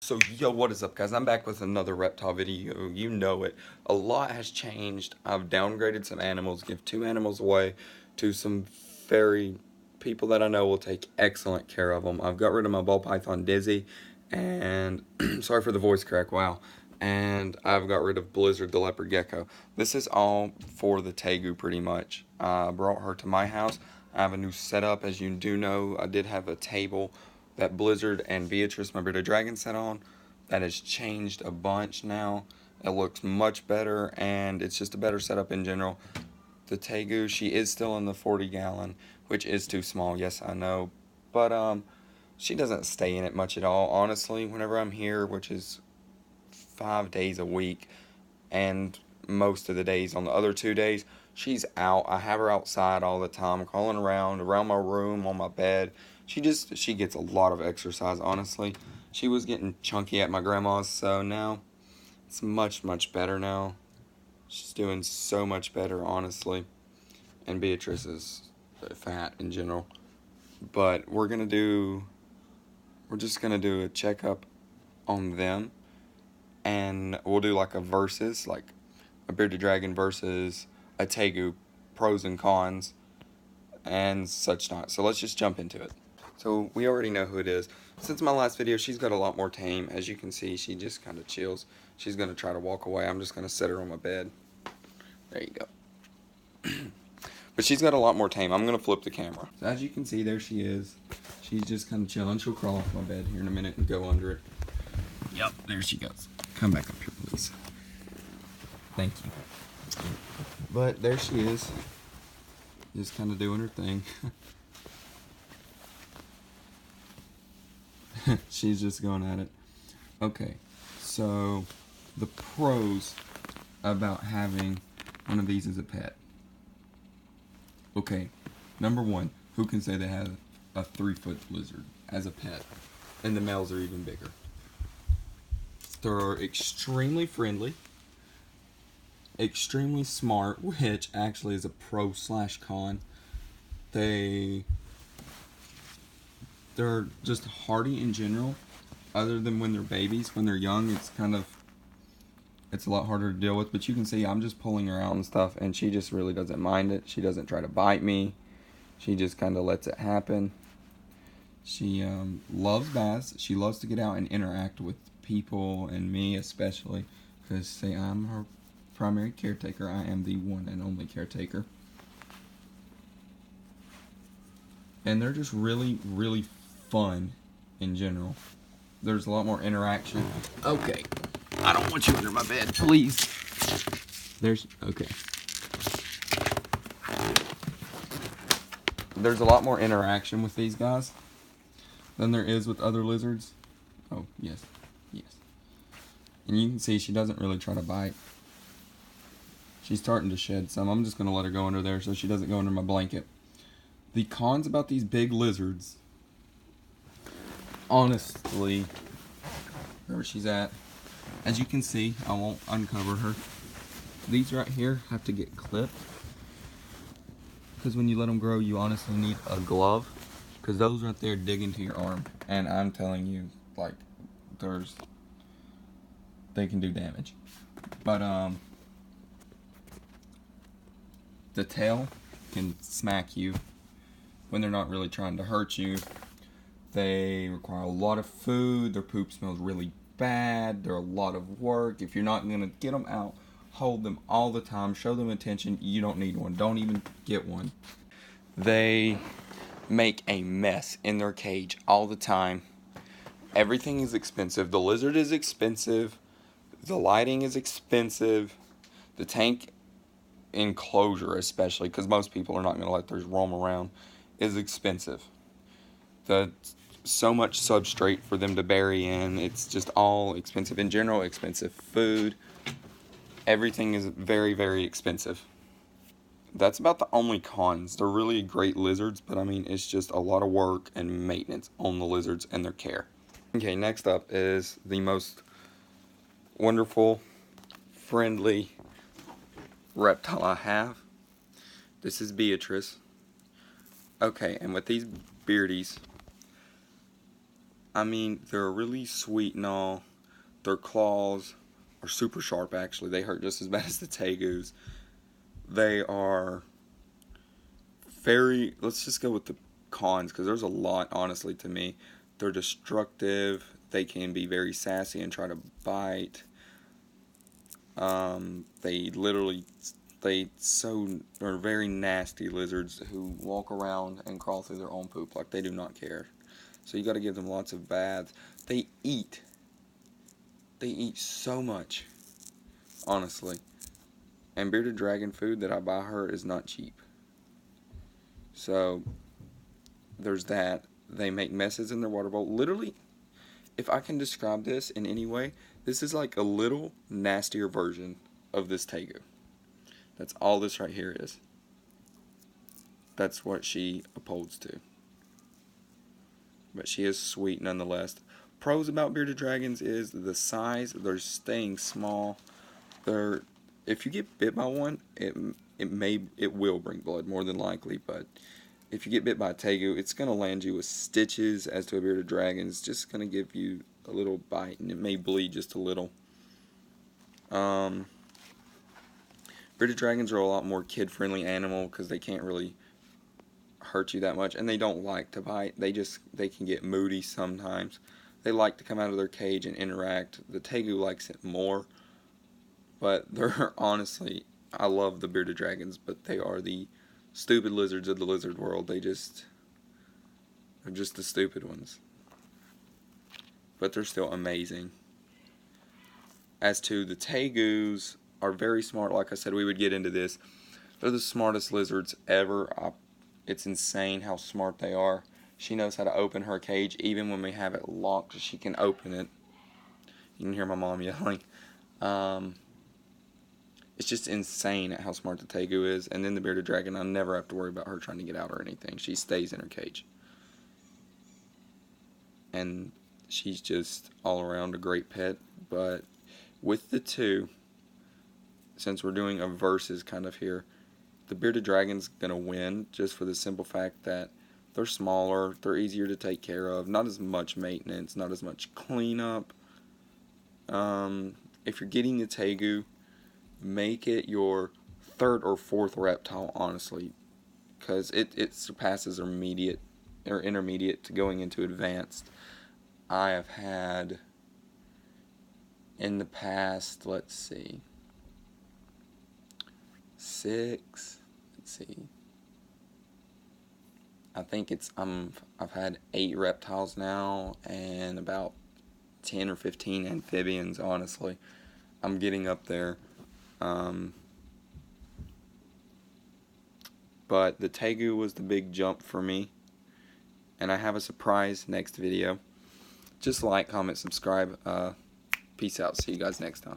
So yo, what is up guys? I'm back with another reptile video. You know it. A lot has changed. I've downgraded some animals, give 2 animals away to some very people that I know will take excellent care of them. I've got rid of my ball python Dizzy, and sorry for the voice crack, wow. And I've got rid of Blizzard the leopard gecko. This is all for the Tegu pretty much. I brought her to my house. I have a new setup. As you do know, I did have a table that Blizzard and Beatrice, my bearded dragon, sat on. That has changed a bunch now. It looks much better, and it's just a better setup in general. The Tegu, she is still in the 40-gallon, which is too small, yes I know, but she doesn't stay in it much at all. Honestly, whenever I'm here, which is 5 days a week, and most of the days on the other 2 days, she's out. I have her outside all the time, crawling around my room, on my bed. She gets a lot of exercise, honestly. She was getting chunky at my grandma's, so now it's much better now. She's doing so much better, honestly. And Beatrice is fat in general. But we're just gonna do a checkup on them, and we'll do like a versus, like a bearded dragon versus a Tegu, pros and cons and such not. So let's just jump into it. So we already know who it is. Since my last video, she's got a lot more tame. As you can see, she just kind of chills. She's going to try to walk away. I'm just going to set her on my bed. There you go. But she's got a lot more tame. I'm going to flip the camera. So as you can see, there she is. She's just kind of chilling. She'll crawl off my bed here in a minute and go under it. Yep, there she goes. Come back up here, please. Thank you. But there she is. Just kind of doing her thing. She's just going at it. Okay, so the pros about having one of these as a pet. Okay, number one, who can say they have a 3-foot lizard as a pet? And the males are even bigger. They're extremely friendly, extremely smart, which actually is a pro/con. They're just hardy in general, other than when they're babies. When they're young, it's a lot harder to deal with, but you can see I'm just pulling her out and stuff, and she just really doesn't mind it. She doesn't try to bite me. She just kind of lets it happen. She loves baths. She loves to get out and interact with people, and me especially, because say I'm her primary caretaker. I am the one and only caretaker. And they're just really fun in general. There's a lot more interaction. Okay, I don't want you under my bed, please. Okay. There's a lot more interaction with these guys than there is with other lizards. Oh, yes. And you can see she doesn't really try to bite. She's starting to shed some. I'm just going to let her go under there so she doesn't go under my blanket. The cons about these big lizards, honestly, wherever she's at, as you can see, I won't uncover her. These right here have to get clipped, because when you let them grow, you honestly need a glove, because those right there dig into your arm, and I'm telling you, like, they can do damage. But the tail can smack you when they're not really trying to hurt you. They require a lot of food. Their poop smells really bad. They're a lot of work. If you're not going to get them out, hold them all the time. Show them attention. You don't need one. Don't even get one. They make a mess in their cage all the time. Everything is expensive. The lizard is expensive. The lighting is expensive. The tank enclosure, especially, because most people are not going to let theirs roam around, is expensive. So much substrate for them to bury in. It's just all expensive. In general, expensive food. Everything is very expensive. That's about the only cons. They're really great lizards, but I mean, it's just a lot of work and maintenance on the lizards and their care. Okay, next up is the most wonderful, friendly reptile I have. This is Beatrice. Okay, and with these beardies, I mean, they're really sweet and all. Their claws are super sharp, actually. They hurt just as bad as the Tegus. They are very, let's just go with the cons, because there's a lot, honestly, to me. They're destructive. They can be very sassy and try to bite. They literally, are very nasty lizards who walk around and crawl through their own poop like they do not care. So you got to give them lots of baths. They eat so much, honestly. And bearded dragon food that I buy her is not cheap. So there's that. They make messes in their water bowl. Literally, if I can describe this in any way, this is like a little nastier version of this Tegu. That's all this right here is. That's what she upholds to. But she is sweet nonetheless. Pros about bearded dragons is the size. They're staying small. If you get bit by one, it will bring blood more than likely. But if you get bit by a Tegu, it's gonna land you with stitches. As to a bearded dragon, it's just gonna give you a little bite, and it may bleed just a little. Bearded dragons are a lot more kid-friendly animal because they can't really hurt you that much, and they don't like to bite. They can get moody sometimes. They like to come out of their cage and interact. The Tegu likes it more, but they're honestly, I love the bearded dragons, but they are the stupid lizards of the lizard world. They're just the stupid ones, but they're still amazing. As to the Tegus, are very smart. Like I said, we would get into this. They're the smartest lizards ever. It's insane how smart they are. She knows how to open her cage. Even when we have it locked, she can open it. You can hear my mom yelling. It's just insane at how smart the Tegu is. And then the bearded dragon, I never have to worry about her trying to get out or anything. She stays in her cage. And she's just all around a great pet. But with the two, since we're doing a versus kind of here, the bearded dragon's gonna win just for the simple fact that they're smaller, they're easier to take care of, not as much maintenance, not as much cleanup. If you're getting the Tegu, make it your third or fourth reptile, honestly, because it surpasses intermediate to going into advanced. I have had in the past, let's see, I think I've had 8 reptiles now and about 10 or 15 amphibians, honestly. I'm getting up there. But the Tegu was the big jump for me. And I have a surprise next video. Just like, comment, subscribe. Peace out. See you guys next time.